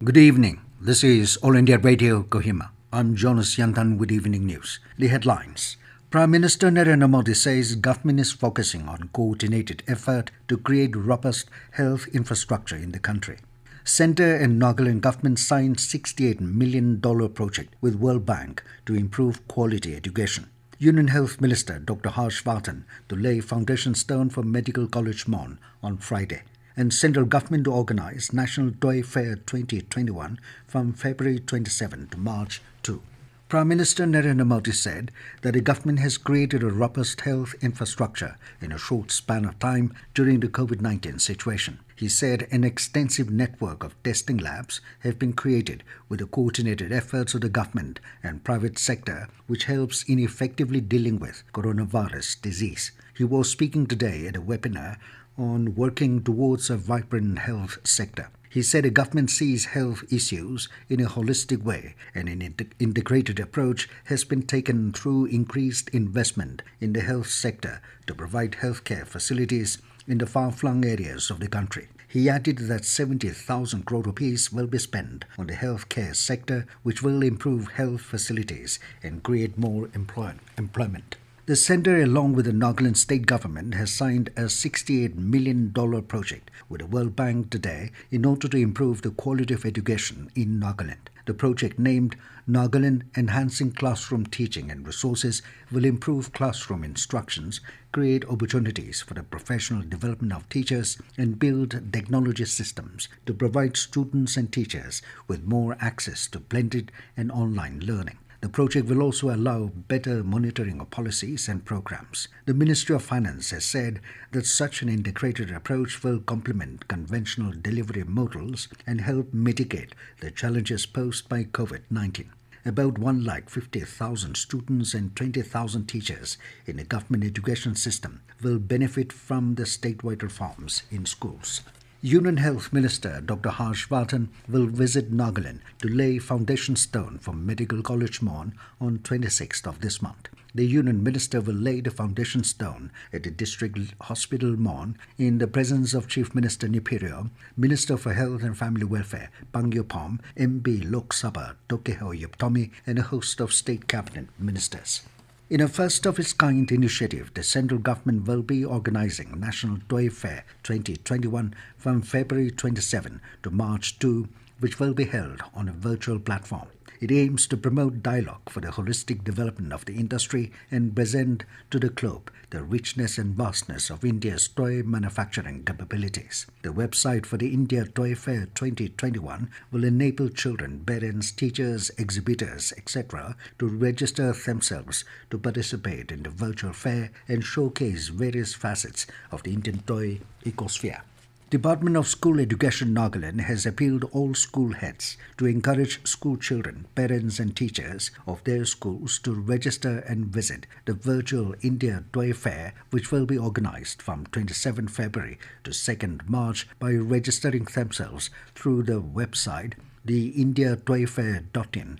Good evening. This is All India Radio Kohima. I'm Jonas Yantan with Evening News. The headlines. Prime Minister Narendra Modi says government is focusing on coordinated effort to create robust health infrastructure in the country. Centre and Nagaland government signed $68 million project with World Bank to improve quality education. Union Health Minister Dr. Vardhan to lay foundation stone for Medical College Mon on Friday. And central government to organise National Toy Fair 2021 from February 27 to March 2. Prime Minister Narendra Modi said that the government has created a robust health infrastructure in a short span of time during the COVID-19 situation. He said an extensive network of testing labs have been created with the coordinated efforts of the government and private sector, which helps in effectively dealing with coronavirus disease. He was speaking today at a webinar on working towards a vibrant health sector. He said the government sees health issues in a holistic way and an integrated approach has been taken through increased investment in the health sector to provide healthcare facilities in the far-flung areas of the country. He added that 70,000 crore rupees will be spent on the healthcare sector, which will improve health facilities and create more employment. The centre, along with the Nagaland state government, has signed a $68 million project with the World Bank today in order to improve the quality of education in Nagaland. The project, named Nagaland Enhancing Classroom Teaching and Resources, will improve classroom instructions, create opportunities for the professional development of teachers, and build technology systems to provide students and teachers with more access to blended and online learning. The project will also allow better monitoring of policies and programs. The Ministry of Finance has said that such an integrated approach will complement conventional delivery models and help mitigate the challenges posed by COVID-19. About 150,000 students and 20,000 teachers in the government education system will benefit from the statewide reforms in schools. Union Health Minister Dr. Vardhan will visit Nagaland to lay foundation stone for Medical College Mon on 26th of this month. The Union Minister will lay the foundation stone at the District Hospital Mon in the presence of Chief Minister Nipirio, Minister for Health and Family Welfare Pangyo Pom, MP Lok Sabha Tokeo Yuptomi, and a host of state cabinet ministers. In a first-of-its-kind initiative, the central government will be organising National Toy Fair 2021 from February 27 to March 2, which will be held on a virtual platform. It aims to promote dialogue for the holistic development of the industry and present to the globe the richness and vastness of India's toy manufacturing capabilities. The website for the India Toy Fair 2021 will enable children, parents, teachers, exhibitors, etc. to register themselves to participate in the virtual fair and showcase various facets of the Indian toy ecosphere. Department of School Education Nagaland has appealed to all school heads to encourage school children, parents and teachers of their schools to register and visit the virtual India Toy Fair, which will be organised from 27 February to 2nd March by registering themselves through the website theindiatoyfair.in/.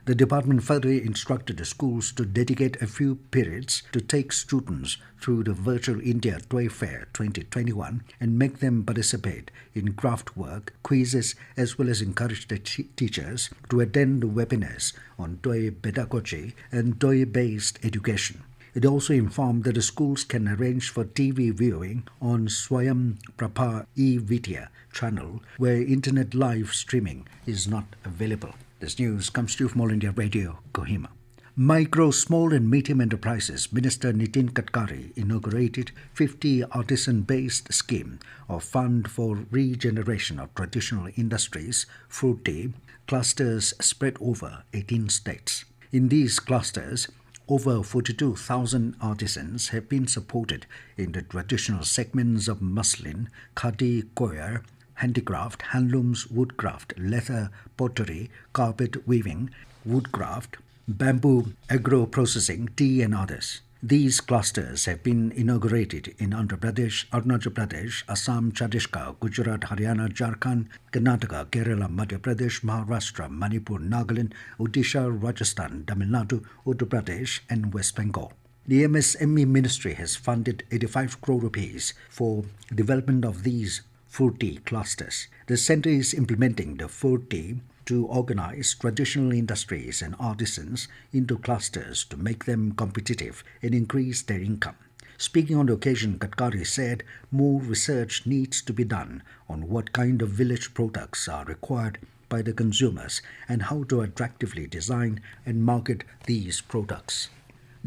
The department further instructed the schools to dedicate a few periods to take students through the virtual India Toy Fair 2021 and make them participate in craft work, quizzes, as well as encourage the teachers to attend webinars on toy pedagogy and toy-based education. It also informed that the schools can arrange for TV viewing on Swayam Prabha e-Vidya channel where internet live streaming is not available. This news comes to you from All India Radio, Kohima. Micro, Small and Medium Enterprises Minister Nitin Gadkari inaugurated 50 artisan-based scheme of Fund for Regeneration of Traditional Industries, FRUIT, clusters spread over 18 states. In these clusters, over 42,000 artisans have been supported in the traditional segments of muslin, khadi, coir, handicraft, handlooms, woodcraft, leather, pottery, carpet weaving, woodcraft, bamboo, agro-processing, tea and others. These clusters have been inaugurated in Andhra Pradesh, Arunachal Pradesh, Assam, Chhattisgarh, Gujarat, Haryana, Jharkhand, Karnataka, Kerala, Madhya Pradesh, Maharashtra, Manipur, Nagaland, Odisha, Rajasthan, Tamil Nadu, Uttar Pradesh and West Bengal. The MSME Ministry has funded 85 crore rupees for development of these 40 clusters. The centre is implementing the 40 to organize traditional industries and artisans into clusters to make them competitive and increase their income. Speaking on the occasion, Gadkari said more research needs to be done on what kind of village products are required by the consumers and how to attractively design and market these products.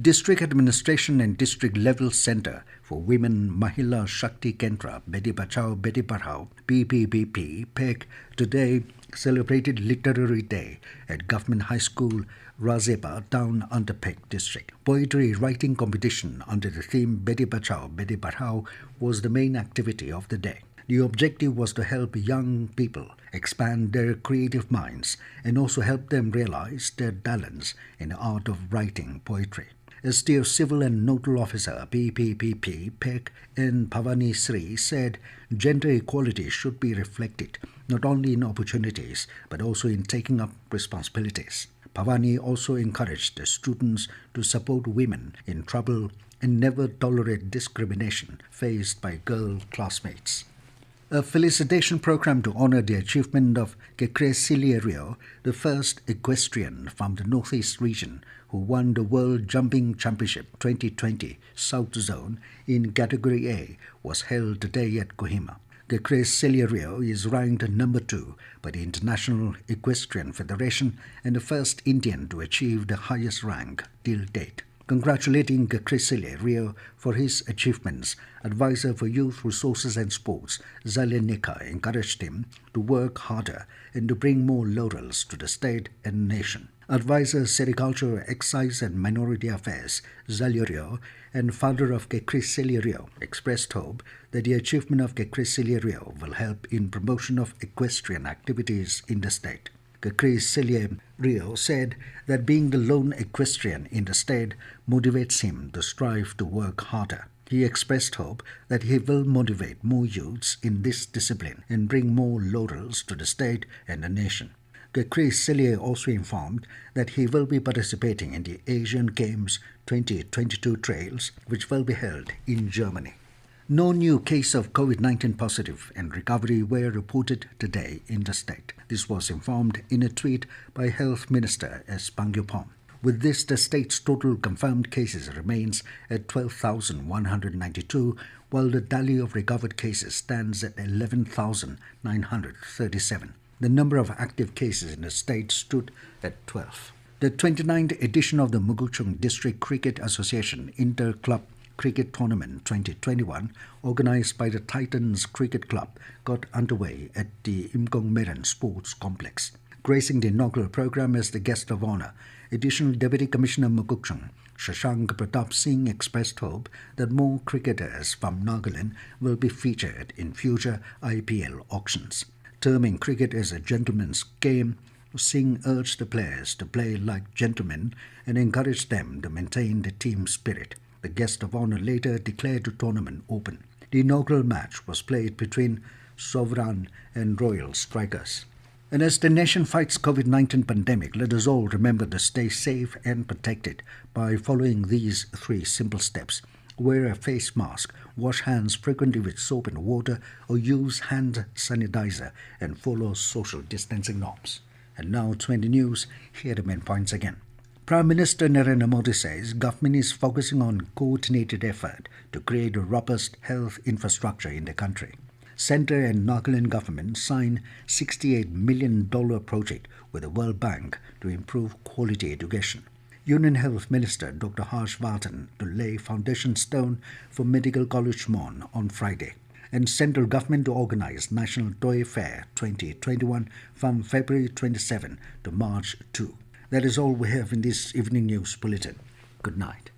District Administration and District Level Centre for Women Mahila Shakti Kendra Beti Bachao Beti Padhao BPBP PEG today celebrated Literary Day at Government High School Razepa down under Peg district. Poetry writing competition under the theme Beti Bachao Beti Padhao was the main activity of the day. The objective was to help young people expand their creative minds and also help them realize their talents in the art of writing poetry. STO Civil and Nodal Officer PPPP PEC in Bhavani Sri said gender equality should be reflected not only in opportunities but also in taking up responsibilities. Bhavani also encouraged the students to support women in trouble and never tolerate discrimination faced by girl classmates. A felicitation program to honor the achievement of Kekre Silierio, the first equestrian from the Northeast region who won the World Jumping Championship 2020 South Zone in Category A, was held today at Kohima. Kekre Silierio is ranked number 2 by the International Equestrian Federation and the first Indian to achieve the highest rank till date. Congratulating Kekre Rio for his achievements, Advisor for Youth Resources and Sports, Zalenika, encouraged him to work harder and to bring more laurels to the state and nation. Advisor Sericulture, Excise and Minority Affairs, Zalerio, and founder of Kekre Rio expressed hope that the achievement of Kekre Rio will help in promotion of equestrian activities in the state. Kekre Rio said that being the lone equestrian in the state motivates him to strive to work harder. He expressed hope that he will motivate more youths in this discipline and bring more laurels to the state and the nation. Kekre also informed that he will be participating in the Asian Games 2022 trials, which will be held in Germany. No new case of COVID-19 positive and recovery were reported today in the state. This was informed in a tweet by Health Minister S. Pangyupom. With this, the state's total confirmed cases remains at 12,192, while the tally of recovered cases stands at 11,937. The number of active cases in the state stood at 12. The 29th edition of the Muguchung District Cricket Association Inter-Club Cricket Tournament 2021, organized by the Titans Cricket Club, got underway at the Imkong Meran Sports Complex. Gracing the inaugural program as the guest of honor, Additional Deputy Commissioner Muguchung, Shashank Pratap Singh, expressed hope that more cricketers from Nagaland will be featured in future IPL auctions. Terming cricket as a gentleman's game, Singh urged the players to play like gentlemen and encouraged them to maintain the team spirit. The guest of honor later declared the tournament open. The inaugural match was played between Sovereign and Royal Strikers. And as the nation fights COVID-19 pandemic, let us all remember to stay safe and protected by following these 3 simple steps. Wear a face mask, wash hands frequently with soap and water, or use hand sanitizer, and follow social distancing norms. And now 20 news, here are the main points again. Prime Minister Narendra Modi says government is focusing on coordinated effort to create a robust health infrastructure in the country. Centre and Nagaland government signed $68 million project with the World Bank to improve quality education. Union Health Minister Dr. Vardhan to lay foundation stone for Medical College Mon on Friday. And central government to organize National Toy Fair 2021 from February 27 to March 2. That is all we have in this evening news bulletin. Good night.